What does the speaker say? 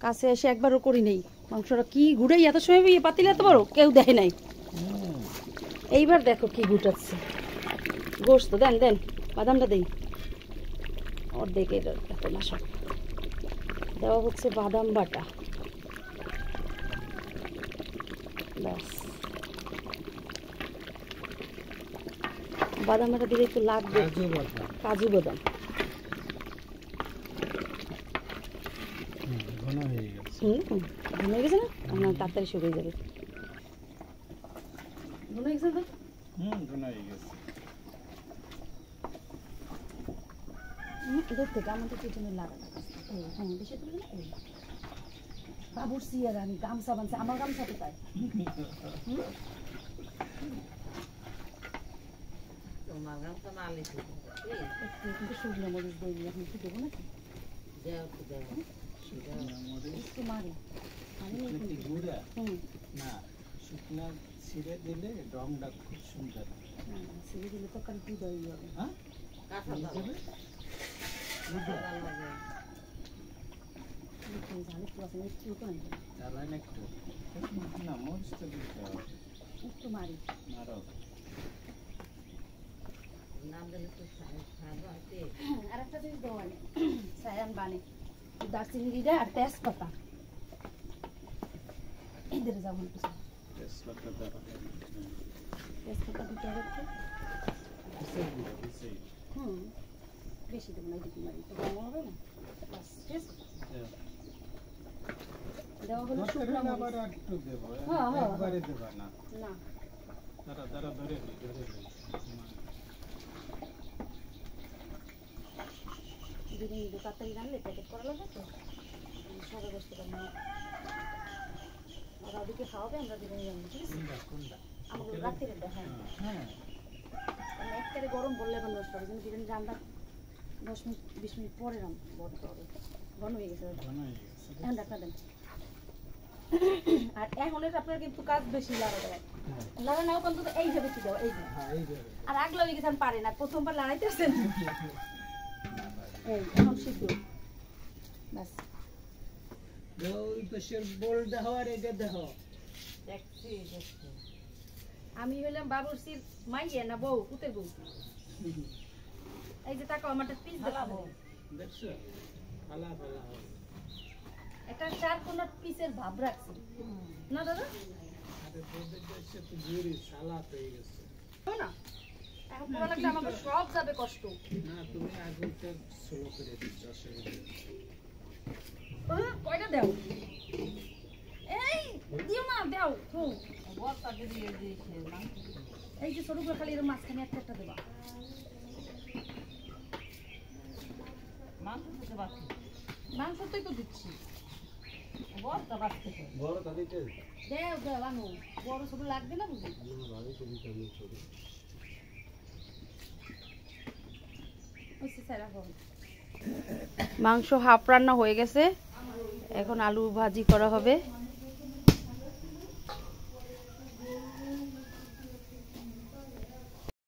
কাছে এসে একবারও করি নেই। মাংসটা কি ঘুরেই এত সময় পাতিলে এত বড় কেউ দেয় নাই। এইবার দেখো কি ঘুটাচ্ছে। গোস্ত দেন দেন, বাদামটা দেই অর্ধেক, এত না সব দেওয়া হচ্ছে বাদাম বাটা। ব্যাস, বাদাম বাটা দিলে একটু লাগবে, কাজু বাদাম। ঘন হয়ে গেছে না, আমার তাড়াতাড়ি শুকিয়ে যাবে। ঘন হয়ে গেছে তো, ঘন হয়ে গেছে। এদের থেকে আমাদের পিছনে লাগানো বেশি তুলি না। বাবুর্চি আর আমি গামছা বানছি, আমার গামছা কোথায়? তোমার গামছা না লিখে কিন্তু শুকনো মরিচ দেয়নি, এখন কি দেবো নাকি? একটু মারি না, শুকনা ছিঁড়ে দিলে রংটা খুব সুন্দর। ছিঁড়ে দিলে তো কাল দুধ হয়ে যাবে। হ্যাঁ, একটু মারি মারো আর একটা জিনিস দেওয়া সায়ান বানে দারচিনি আর তেজপাতা। এদের যেমন তেজপাতা দিতে হবে, বেশি দেবো না, এদিকে মারি তো ভালো হবে না। দেওয়া হলো শুকনো মরিচ। একবারে দেবা না, না দাঁড়া ধরে দিদি তাড়াতাড়ি রান্নলে প্যাকেট করা লাগবে তো, সবাই বসতে পারবো না। ওরা ওদিকে খাওয়াবে, আমরা দিদি রান্না, ঠিক আছে? আমাকে রাত্রে দেখায় একবারে গরম বললে এখন নষ্ট হবে, কিন্তু বিরিয়ানি রান্না 10-20 মিনিট পরে বলতে হবে। ঘন হয়ে গেছে, এখন ডাক্তার দেন। আর এখন আপনার কিন্তু কাজ বেশি লাগা দেয়, লাগা নাও কিন্তু এই যে বেশি দেওয়া, এই যে আর আগলা হয়ে গেছে পারে না, প্রথমবার লড়াইতেছেন। এই এখন সিদ্ধ বাস। ওই পাশের বল দাও আর এটা দাও। দেখছি আমি হইলাম বাবুর্চির মাইয়া না বউ, পুতের বউ। এই যে তাকাও, আমারটা পিস দেখাবো, দেখছো? ফালা ফালা একটা 4 কোণা পিসের ভাব রাখছি না দাদা? আরে বলতে যাচ্ছে তো জুরি সালাত হয়ে গেছে না, এখন পুরো লাগছে আমাকে সব যাবে কষ্ট। না তুমি আগুনটা স্লো করে দিচ্ছ, কয়টা দাও? এই দিও না, দাও তো বস্তাতে দিয়ে দিয়েছে না। এই যে ছোটগুলো খালি এর মাঝখানে একটা দেবা। মাংস দিতে বাকি, মাংস তো দিচ্ছি, বড়টা বাকি বড়টা দিতে দেও দাও, আনো বড় ছোট লাগবে না বুঝি? না ভালো তো দিতে আমি ছোট ওইসে সারা হবে। মাংস হাফ রান্না হয়ে গেছে, এখন আলু ভাজি করা হবে।